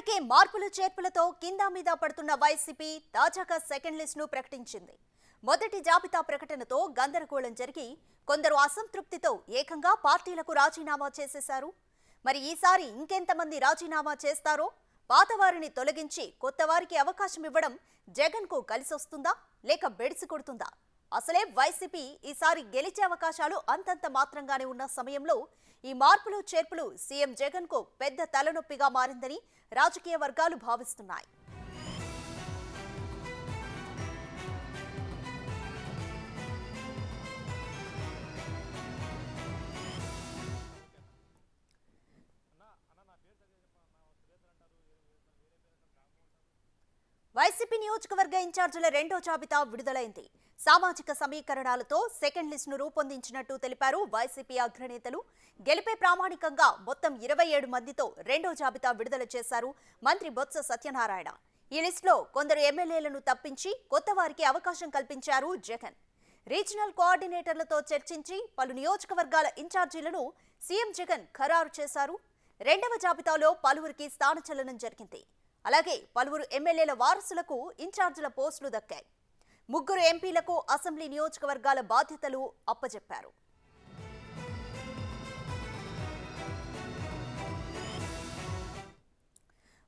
ఇప్పటికే మార్పులు చేర్పులతో కింద మీద పడుతున్న వైసీపీ తాజాగా సెకండ్ లిస్ట్ ను ప్రకటించింది. మొదటి జాబితా ప్రకటనతో గందరగోళం జరిగి కొందరు అసంతృప్తితో ఏకంగా పార్టీలకు రాజీనామా చేసేశారు. మరి ఈసారి ఇంకెంతమంది రాజీనామా చేస్తారో, పాతవారిని తొలగించి కొత్త వారికి అవకాశం ఇవ్వడం జగన్ కు కలిసొస్తుందా లేక బెడిసి కొడుతుందా? అసలే వైసీపీ ఈసారి గెలిచే అవకాశాలు అంతంత మాత్రంగానే ఉన్న సమయంలో ఈ మార్పులు చేర్పులు సీఎం జగన్ కు పెద్ద తలనొప్పిగా మారిందని రాజకీయ వర్గాలు భావిస్తున్నాయి. వైసీపీ నియోజకవర్గ ఇన్ఛార్జీల రెండో జాబితా విడుదలైంది. సామాజిక సమీకరణాలతో సెకండ్ లిస్ట్ ను రూపొందించినట్టు తెలిపారు వైసీపీ అగ్రనేతలు. గెలిపే ప్రామాణికంగా మొత్తం 27 మందితో రెండో జాబితా విడుదల చేశారు మంత్రి బొత్స సత్యనారాయణ. ఈ లిస్టులో కొందరు ఎమ్మెల్యేలను తప్పించి కొత్త వారికి అవకాశం కల్పించారు జగన్. రీజనల్ కోఆర్డినేటర్లతో చర్చించి పలు నియోజకవర్గాల ఇన్ఛార్జీలను సీఎం జగన్ ఖరారు చేశారు. రెండవ జాబితాలో పలువురికి స్థానచలనం జరిగింది. అలాగే పలువురు ఎమ్మెల్యేల వారసులకు ఇన్ఛార్జీల పోస్టులు దక్కాయి. ముగ్గురు ఎంపీలకు అసెంబ్లీ నియోజకవర్గాల బాధ్యతలు అప్పజెప్పారు.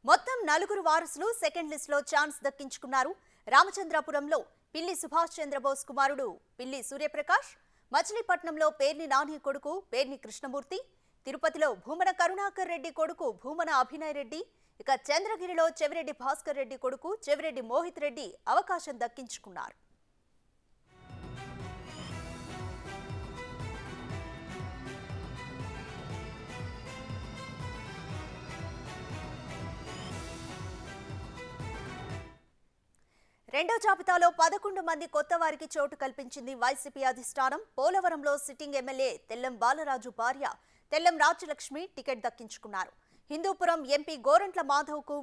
మొత్తం 4 వారసులు సెకండ్ లిస్ట్ లో ఛాన్స్ దక్కించుకున్నారు. రామచంద్రాపురంలో పిల్లి సుభాష్ చంద్రబోస్ కుమారుడు పిల్లి సూర్యప్రకాష్, మచిలీపట్నంలో పేర్ని నాని కొడుకు పేర్ని కృష్ణమూర్తి, తిరుపతిలో భూమన కరుణాకర్ రెడ్డి కొడుకు భూమన అభినయ్ రెడ్డి, ఇక చంద్రగిరిలో చెవిరెడ్డి భాస్కర్ రెడ్డి కొడుకు చెవిరెడ్డి మోహిత్ రెడ్డి అవకాశం దక్కించుకున్నారు. రెండో జాబితాలో 11 మంది కొత్త వారికి చోటు కల్పించింది వైసీపీ అధిష్టానం. పోలవరంలో సిట్టింగ్ ఎమ్మెల్యే తెల్లం బాలరాజు భార్య తెల్లం రాజ్యలక్ష్మి టికెట్ దక్కించుకున్నారు. హిందూపురం ఎంపీ గోరంట్ల మాధవ్ కు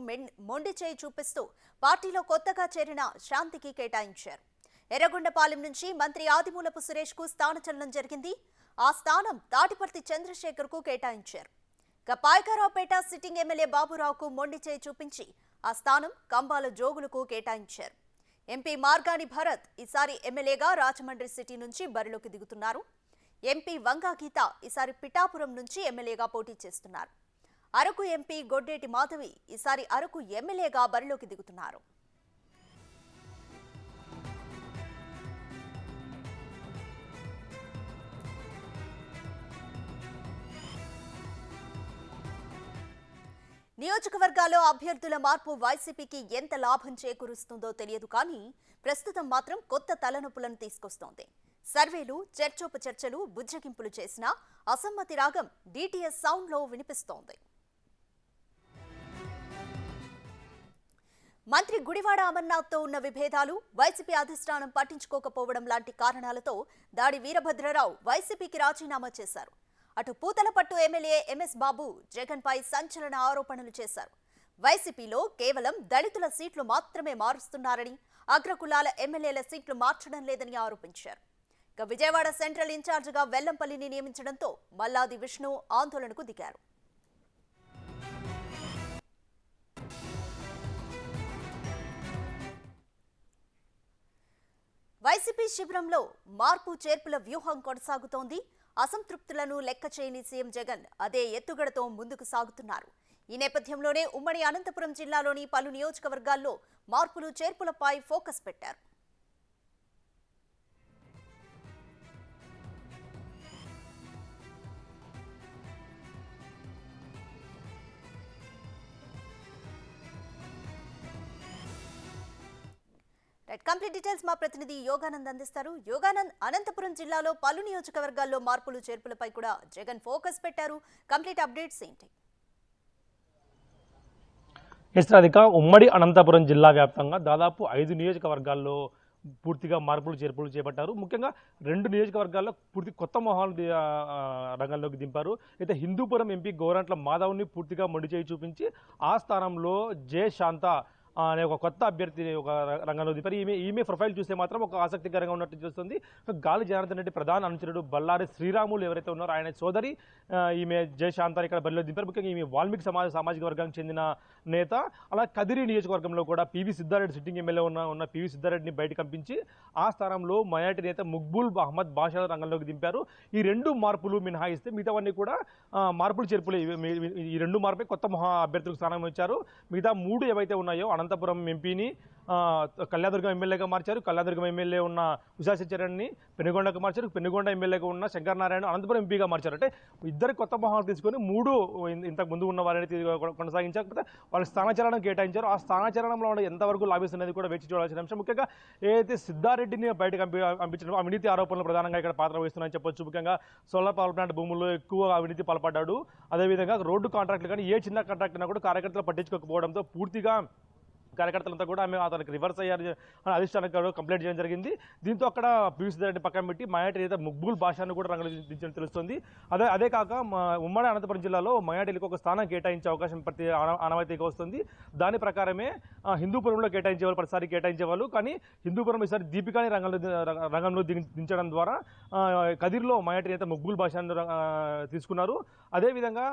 మొండి చేయి చూపిస్తూ పార్టీలో కొత్తగా చేరిన శాంతికి కేటాయించారు. ఎర్రగొండపాలెం నుంచి మంత్రి ఆదిమూలపు సురేష్ కు స్థానచలనం జరిగింది. ఆ స్థానం తాటిపర్తి చంద్రశేఖర్ కు కేటాయించారు. ఇక పాయకారావుపేట సిట్టింగ్ ఎమ్మెల్యే బాబురావుకు మొండి చేయి చూపించి ఆ స్థానం కంబాల జోగులకు కేటాయించారు. ఎంపీ మార్గాని భరత్ ఈసారి ఎమ్మెల్యేగా రాజమండ్రి సిటీ నుంచి బరిలోకి దిగుతున్నారు. ఎంపీ వంగా గీత ఈసారి పిఠాపురం నుంచి ఎమ్మెల్యేగా పోటీ చేస్తున్నారు. అరకు ఎంపీ గొడ్డేటి మాధవి ఈసారి అరకు ఎమ్మెల్యేగా బరిలోకి దిగుతున్నారు. నియోజకవర్గాల్లో అభ్యర్థుల మార్పు వైసీపీకి ఎంత లాభం చేకూరుస్తుందో తెలియదు, కానీ ప్రస్తుతం మాత్రం కొత్త తలనొప్పులను తీసుకొస్తోంది. సర్వేలు, చర్చోపచర్చలు, బుజ్జగింపులు చేసిన అసమ్మతి రాగం డిటిఎస్ సౌండ్ లో వినిపిస్తోంది. మంత్రి గుడివాడ అమర్నాథ్తో ఉన్న విభేదాలు, వైసీపీ అధిష్టానం పట్టించుకోకపోవడం లాంటి కారణాలతో దాడి వీరభద్రరావు వైసీపీకి రాజీనామా చేశారు. అటు పూతలపట్టు ఎమ్మెల్యే ఎంఎస్ బాబు జగన్ పై సంచలన ఆరోపణలు చేశారు. వైసీపీలో కేవలం దళితుల సీట్లు మాత్రమే మారుస్తున్నారని, అగ్రకులాల ఎమ్మెల్యేల సీట్లు మార్చడం లేదని ఆరోపించారు. ఇక విజయవాడ సెంట్రల్ ఇన్ఛార్జిగా వెల్లంపల్లిని నియమించడంతో మల్లాది విష్ణు ఆందోళనకు దిగారు. వైసీపీ శిబిరంలో మార్పు చేర్పుల వ్యూహం కొనసాగుతోంది. అసంతృప్తులను లెక్క చేయని సీఎం జగన్ అదే ఎత్తుగడతో ముందుకు సాగుతున్నారు. ఈ నేపథ్యంలోనే ఉమ్మడి అనంతపురం జిల్లాలోని పలు నియోజకవర్గాల్లో మార్పులు చేర్పులపై ఫోకస్ పెట్టారు. కంప్లీట్ డీటెయిల్స్ మా ప్రతినిధి యోగానంద్ అందిస్తారు. యోగానంద్, అనంతపురం జిల్లాలో పలు నియోజకవర్గాల్లో మార్పులు చేర్పులపై కూడా జగన్ ఫోకస్ పెట్టారు. కంప్లీట్ అప్డేట్స్ ఏంటి? రాధిక, ఉమ్మడి అనంతపురం జిల్లా వ్యాప్తంగా దాదాపు 5 నియోజకవర్గాల్లో పూర్తిగా మార్పులు చేర్పులు చేపట్టారు. ముఖ్యంగా 2 నియోజకవర్గాల్లో పూర్తి కొత్త మొహాలు రంగంలోకి దింపారు. అయితే హిందూపురం ఎంపీ గోరంట్ల మాధవ్ని పూర్తిగా మొండి చేయి చూపించి ఆ స్థానంలో జే శాంత అనే ఒక కొత్త అభ్యర్థి ఒక రంగంలో దింపారు. ఈమె ప్రొఫైల్ చూస్తే మాత్రం ఒక ఆసక్తికరంగా ఉన్నట్టు తెలుస్తుంది. గాలి జనార్దన్ రెడ్డి ప్రధాన అనుచరుడు బల్లారి శ్రీరాములు ఎవరైతే ఉన్నారో ఆయన సోదరి ఈమె జయశాంతాన్ని ఇక్కడ బరిలో దింపారు. ముఖ్యంగా ఈమె వాల్మీకి సామాజిక వర్గానికి చెందిన నేత. అలా కదిరి నియోజకవర్గంలో కూడా పివి సిద్ధారెడ్డి సిట్టింగ్ ఎమ్మెల్యే ఉన్న పివి సిద్ధారెడ్డిని బయట పంపించి ఆ స్థానంలో మైనార్టీ నేత ముక్బుల్ అహ్మద్ బాషా రంగంలోకి దింపారు. ఈ 2 మార్పులు మినహాయిస్తే మిగతావన్నీ కూడా మార్పులు చేర్పులు. ఈ 2 మార్పులు కొత్త అభ్యర్థులకు స్థానం ఇచ్చారు. మిగతా 3 ఏవైతే ఉన్నాయో అనంతపురం ఎంపీని కళ్యాదుర్గం ఎమ్మెల్యేగా మార్చారు. కళ్యాదుర్గం ఎమ్మెల్యే ఉన్న ఉషా చరణ్ని పెనుగొండకు మార్చారు. పెనుగొండ ఎమ్మెల్యేగా ఉన్న శంకర్ నారాయణ అనంతపురం ఎంపీగా మార్చారు. అంటే ఇద్దరు కొత్త మొహాలు తీసుకొని 3 ఇంతకు ముందు ఉన్న వారిని కొనసాగించారు. వాళ్ళకి స్థానచలనం కేటాయించారు. ఆ స్థానచలనంలో ఎంతవరకు లాభిస్తున్నది కూడా వేచి చూడాల్సిన అంశం. ముఖ్యంగా ఏదైతే సిద్ధారెడ్డిని బయటకు పంపించడం అవినీతి ఆరోపణలు ప్రధానంగా ఇక్కడ పాత్ర వహిస్తున్నాయని చెప్పొచ్చు. ముఖ్యంగా సోలార్ పవర్ ప్లాంట్ భూముల్లో ఎక్కువ అవినీతి పాల్పడ్డాడు. అదేవిధంగా రోడ్డు కాంట్రాక్టులు కానీ ఏ చిన్న కాంట్రాక్ట్ అయినా కూడా కార్యకర్తలు పట్టించుకోకపోవడంతో పూర్తిగా కార్యకర్తలంతా కూడా ఆమె అతనికి రివర్స్ అయ్యారు అని అధిష్టానికి కంప్లైంట్ చేయడం జరిగింది. దీంతో అక్కడ పివి సిద్ధారెడ్డి పక్కన పెట్టి మైనార్టీ నేత ముక్బుల్ బాషాను కూడా రంగంలో దించడం తెలుస్తుంది. అదే కాక ఉమ్మడి అనంతపురం జిల్లాలో మైనార్టీలకు ఒక స్థానం కేటాయించే అవకాశం ప్రతి ఆనవాయితీగా వస్తుంది. దాని ప్రకారమే హిందూపురంలో కేటాయించేవాళ్ళు, ప్రతిసారి కేటాయించేవాళ్ళు. కానీ హిందూపురం ఈసారి దీపికాని రంగంలో దించడం ద్వారా కదిర్లో మైనార్టీ నేత ముక్బుల్ బాషాను తీసుకున్నారు. అదేవిధంగా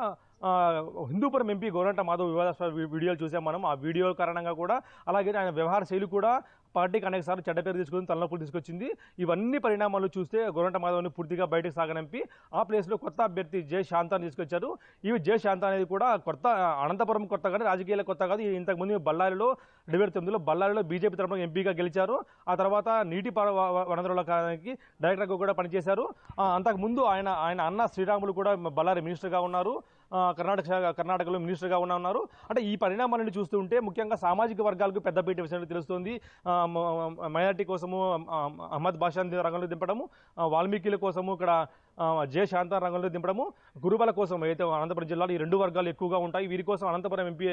హిందూపురం ఎంపీ గోరంట మాధవ్ వివాదాస్పద వీడియోలు చూసాం మనం. ఆ వీడియో కారణంగా కూడా అలాగే ఆయన వ్యవహార శైలి కూడా పార్టీకి అనేకసార్లు చెడ్డ పేరు తీసుకొని తలనొప్పులు తీసుకొచ్చింది. ఇవన్నీ పరిణామాలు చూస్తే గోరంట మాధవ్ని పూర్తిగా బయటకు సాగనంపి ఆ ప్లేస్లో కొత్త అభ్యర్థి జయ శాంతాన్ని తీసుకొచ్చారు. ఈ జయ శాంత అనేది కూడా కొత్త అనంతపురం కొత్త కానీ రాజకీయాల కొత్త కాదు. ఇంతకుముందు బళ్ళారిలో 2009లో బళ్ళారిలో బీజేపీ తరఫున ఎంపీగా గెలిచారు. ఆ తర్వాత నీటి వనరుల కాలానికి డైరెక్టర్గా కూడా పనిచేశారు. అంతకుముందు ఆయన అన్న శ్రీరాములు కూడా బళ్ళారి మినిస్టర్గా ఉన్నారు. కర్ణాటకలో మినిస్టర్గా ఉన్నారు. అంటే ఈ పరిణామాలను చూస్తూ ఉంటే ముఖ్యంగా సామాజిక వర్గాలకు పెద్దపీట విషయంలో తెలుస్తుంది. మైనార్టీ కోసము అహ్మద్ బాషాని రంగంలో దింపడము, వాల్మీకిల కోసము ఇక్కడ జయ శాంత రంగంలో దింపడము, గురుబల కోసం అయితే అనంతపురం జిల్లాలో ఈ 2 వర్గాలు ఎక్కువగా ఉంటాయి. వీరి కోసం అనంతపురం ఎంపీ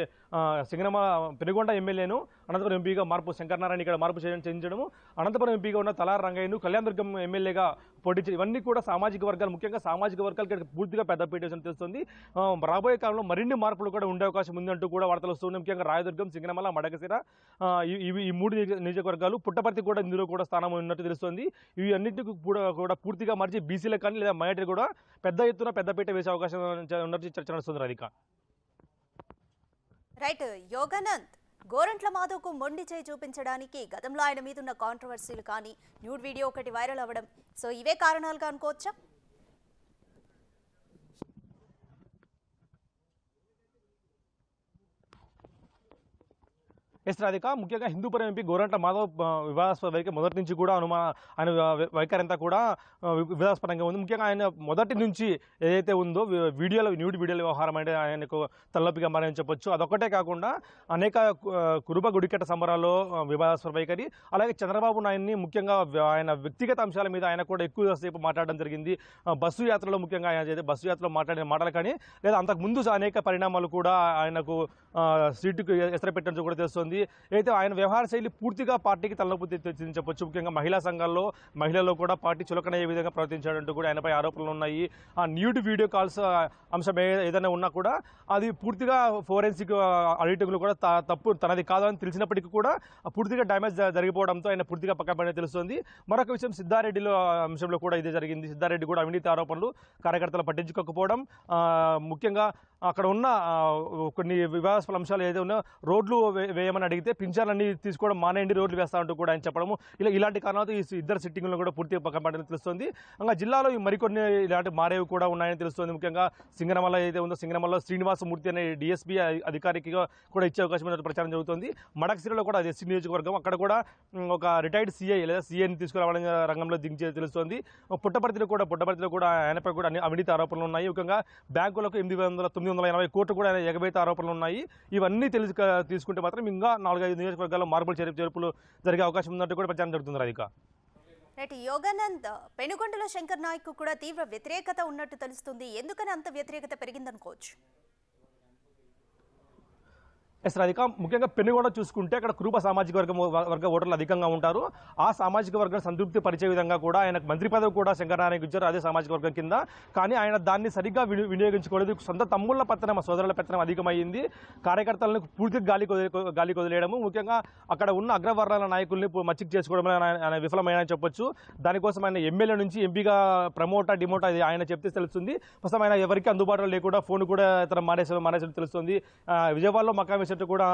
పెనుగొండ ఎమ్మెల్యేను అనంతపురం ఎంపీగా శంకర్ నారాయణ ఇక్కడ మార్పు చేయించడము, అనంతపురం ఎంపీగా ఉన్న తలార్ రంగయ్యను కళ్యాణదుర్గం ఎమ్మెల్యేగా పోటీంచడం, ఇవన్నీ కూడా సామాజిక వర్గాలు, ముఖ్యంగా సామాజిక వర్గాలకు పూర్తిగా పెద్దపీట విషయం తెలుస్తుంది. రాబోయే కాలంలో మరిన్ని మార్పులు కూడా ఉండే అవకాశం ఉందంటూ కూడా వార్తలు వస్తున్నాయి. ముఖ్యంగా రాయదుర్గం, సింగనమల, మడకశిర ఈ 3 నియోజకవర్గాలు, పుట్టపర్తి కూడా ఇందులో కూడా స్థానం ఉన్నట్టు తెలుస్తుంది. ఇవి అన్నింటికి కూడా పూర్తిగా మార్చి బీసీలకు కానీ లేదా మైనార్టీ కూడా పెద్ద ఎత్తున పెద్దపీట వేసే అవకాశం ఉన్నట్టు చర్చ నడుస్తుంది. రాధిక రైట్. యోగానంద్, గోరంట్ల మాధవ్కు మొండి చేయి చూపించడానికి గతంలో ఆయన మీద ఉన్న కాంట్రవర్సీలు కానీ న్యూడ్ వీడియో ఒకటి వైరల్ అవ్వడం, సో ఇవే కారణాలుగా అనుకోవచ్చా? ఎస్ రాధిక, ముఖ్యంగా హిందూపురం ఎంపీ గోరంట్ల మాధవ్ వివాదాస్పద వైఖరి మొదటి నుంచి కూడా ఆయన వైఖరి అంతా కూడా వివాదాస్పదంగా ఉంది. ముఖ్యంగా ఆయన మొదటి నుంచి ఏదైతే ఉందో న్యూడ్ వీడియోల వ్యవహారం అంటే ఆయనకు తలనొప్పిగా మారని చెప్పొచ్చు. అదొక్కటే కాకుండా అనేక కురుబ గుడికట్ట సంబరాల్లో వివాదాస్పద వైఖరి, అలాగే చంద్రబాబు నాయుడిని ముఖ్యంగా ఆయన వ్యక్తిగత అంశాల మీద ఆయన కూడా ఎక్కువసేపు మాట్లాడడం జరిగింది. బస్సు యాత్రలో ముఖ్యంగా ఆయన బస్సు యాత్రలో మాట్లాడిన మాటలు కానీ లేదా అంతకుముందు అనేక పరిణామాలు కూడా ఆయనకు సీటుకు ఎసర పెట్టడం కూడా తెలుస్తుంది. అయితే ఆయన వ్యవహార శైలి పూర్తిగా పార్టీకి తలనొప్పి తెచ్చిందని చెప్పొచ్చు. ముఖ్యంగా మహిళా సంఘాల్లో మహిళల్లో కూడా పార్టీ చులకనయ్యే విధంగా ప్రవర్తించాడంటూ కూడా ఆయనపై ఆరోపణలు ఉన్నాయి. ఆ న్యూడ్ వీడియో కాల్స్ అంశం ఏదైనా ఉన్నా కూడా అది పూర్తిగా ఫోరెన్సిక్ ఆడిటింగ్లు కూడా తప్పు తనది కాదని తెలిసినప్పటికీ కూడా పూర్తిగా డ్యామేజ్ జరిగిపోవడంతో ఆయన పూర్తిగా పక్కన తెలుస్తుంది. మరొక విషయం సిద్ధారెడ్డిలో అంశంలో కూడా ఇదే జరిగింది. సిద్ధారెడ్డి కూడా అవినీతి ఆరోపణలు, కార్యకర్తలు పట్టించుకోకపోవడం, ముఖ్యంగా అక్కడ ఉన్న కొన్ని వివాదాస్పద అంశాలు ఏదైతే ఉన్నా రోడ్లు వేయమని అడిగితే పింఛన్లన్నీ తీసుకోవడం మానేయండి, రోడ్లు వేస్తా అంటూ కూడా ఆయన చెప్పడము, ఇలాంటి కారణాలతో ఈ ఇద్దరు సిట్టింగ్లో కూడా పూర్తిగా పక్కన తెలుస్తుంది. ఇంకా జిల్లాలో మరికొన్ని ఇలాంటి మారేవి కూడా ఉన్నాయని తెలుస్తుంది. ముఖ్యంగా సింగనమల ఏదైతే ఉందో సింగనమలలో శ్రీనివాసమూర్తి అనే డిఎస్పీ అధికారికి కూడా ఇచ్చే అవకాశం ఉన్నట్టు ప్రచారం జరుగుతుంది. మడకసిరలో కూడా అది ఎస్సీ నియోజకవర్గం, అక్కడ కూడా ఒక రిటైర్డ్ సీఐ లేదా సీఐని తీసుకురావాలని రంగంలో దించే తెలుస్తుంది. పుట్టపర్తిలో కూడా ఆయనపై కూడా అవినీతి ఆరోపణలు ఉన్నాయి. ముఖ్యంగా బ్యాంకులకు 980 కోట్లు కూడా ఎగబైతే ఆరోపణలు ఉన్నాయి. ఇవన్నీ తీసుకుంటే మాత్రం ఇంకా 4-5 నియోజకవర్గాల్లో మార్పులు చేర్పులు జరిగే అవకాశం ఉన్నట్టు కూడా ప్రచారం జరుగుతుంది. రాధిక రైట్. యోగానంద్, పెనుగొండలో శంకర్ నాయక్ కూడా తీవ్ర వ్యతిరేకత ఉన్నట్టు తెలుస్తుంది. ఎందుకని అంత వ్యతిరేకత పెరిగిందనుకోవచ్చు? ఎస్ రాధిక, ముఖ్యంగా పెనుగొండ చూసుకుంటే అక్కడ కురుబ సామాజిక వర్గ ఓటర్లు అధికంగా ఉంటారు. ఆ సామాజిక వర్గం సంతృప్తి పరిచే విధంగా కూడా ఆయనకు మంత్రి పదవి కూడా శంకరనారాయణకి ఇచ్చారు అదే సామాజిక వర్గం కింద. కానీ ఆయన దాన్ని సరిగ్గా వినియోగించుకోలేదు. సొంత తమ్ముళ్ళ పెత్తనం, సోదరుల పెత్తనం అధికమైంది. కార్యకర్తలను పూర్తిగా గాలికి వదిలేయడము, ముఖ్యంగా అక్కడ ఉన్న అగ్రవర్ణాల నాయకుల్ని మచ్చిక చేసుకోవడం ఆయన విఫలమైనా చెప్పొచ్చు. దానికోసం ఆయన ఎమ్మెల్యే నుంచి ఎంపీగా డిమోటా అది ఆయన చెప్తే తెలుస్తుంది. ప్రస్తుతం ఆయన ఎవరికి అందుబాటులో లేకుండా ఫోన్ కూడా ఇతర మానేసిన తెలుస్తుంది. విజయవాడలో మకాం వేసినట్టు కూడా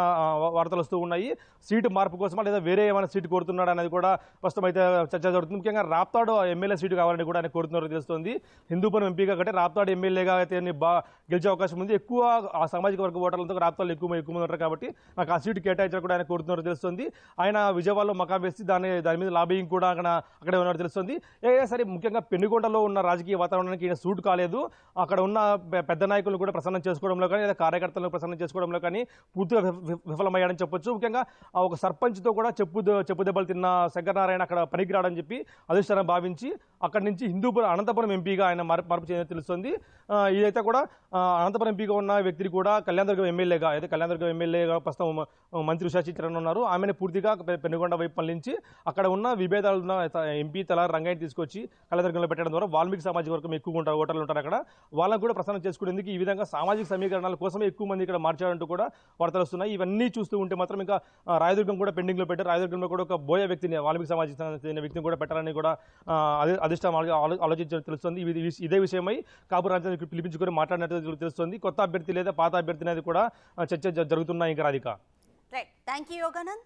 వార్తలు వస్తూ ఉన్నాయి. సీటు మార్పు కోసమా లేదా వేరే ఏమైనా సీటు కోరుతున్నాడు అనేది కూడా ప్రస్తుతం అయితే చర్చ జరుగుతుంది. ముఖ్యంగా రాప్తాడు ఎమ్మెల్యే సీటు కావాలని కూడా ఆయన కోరుతున్నారో తెలుస్తుంది. హిందూపురం ఎంపీగా కంటే రాప్తాడు ఎమ్మెల్యేగా అయితే గెలిచే అవకాశం ఉంది. ఎక్కువ ఆ సామాజిక వర్గ ఓటర్లతో రాప్తాడు ఎక్కువ మంది ఉంటారు కాబట్టి నాకు ఆ సీటు కేటాయించడం కూడా ఆయన కోరుతున్నారో తెలుస్తుంది. ఆయన విజయవాడలో మకాం వేసి దాని మీద లాబింగ్ కూడా అక్కడే ఉన్నారో తెలుస్తుంది. సరే, ముఖ్యంగా పెనుగొండలో ఉన్న రాజకీయ వాతావరణానికి ఈయన సూట్ కాలేదు. అక్కడ ఉన్న పెద్ద నాయకులను కూడా ప్రసన్నం చేసుకోవడంలో కానీ లేదా కార్యకర్తలను ప్రసన్నం చేసుకోవడంలో కానీ పూర్తిగా విఫలమయ్యాడని చెప్పొచ్చు. ముఖ్యంగా ఒక సర్పంచ్తో కూడా చెప్పు దెబ్బలు తిన్న శంకరనారాయణ అక్కడ పనికి రాడని చెప్పి అధిష్టానం భావించి అక్కడి నుంచి అనంతపురం ఎంపీగా ఆయన మార్పు చేయడం తెలుస్తుంది. ఇదైతే కూడా అనంతపురం ఎంపీగా ఉన్న వ్యక్తిని కూడా కళ్యాణదుర్గం ఎమ్మెల్యేగా ప్రస్తుతం మంత్రి ఉషా చిత్రన్ ఉన్నారు. ఆమెను పూర్తిగా పెనుగొండ వైపు మళ్లించి అక్కడ ఉన్న విభేదాలు ఉన్న ఎంపీ తల రంగాన్ని తీసుకొచ్చి కళ్యాణదుర్గంలో పెట్టడం ద్వారా వాల్మీకి సామాజిక వర్గం ఎక్కువ ఓటర్లు ఉంటారు అక్కడ. వాళ్ళకు కూడా ప్రసన్నం చేసుకునేందుకు ఈ విధంగా సామాజిక సమీకరణాల కోసమే ఎక్కువ మంది ఇక్కడ మార్చారంటూ కూడా వార్తలు వస్తున్నాయి. ఇవన్నీ చూస్తూ ఉంటే మాత్రం ఇంకా రాయదుర్గం కూడా పెండింగ్లో పెట్టారు. రాయదుర్గంలో కూడా ఒక బోయ వ్యక్తిని, వాల్మీకి సామాజిక వ్యక్తిని కూడా పెట్టాలని కూడా అధిష్టానం ఆలోచించడం తెలుస్తుంది. ఇదే విషయమై కాపు రాజ్యాన్ని పిలిపించుకొని మాట్లాడినట్టు తెలుస్తుంది. కొత్త అభ్యర్థి లేదా పాత అభ్యర్థి అనేది కూడా చర్చ జరుగుతున్నాయి ఇంకా Radhika. Right, thank you Yoganand.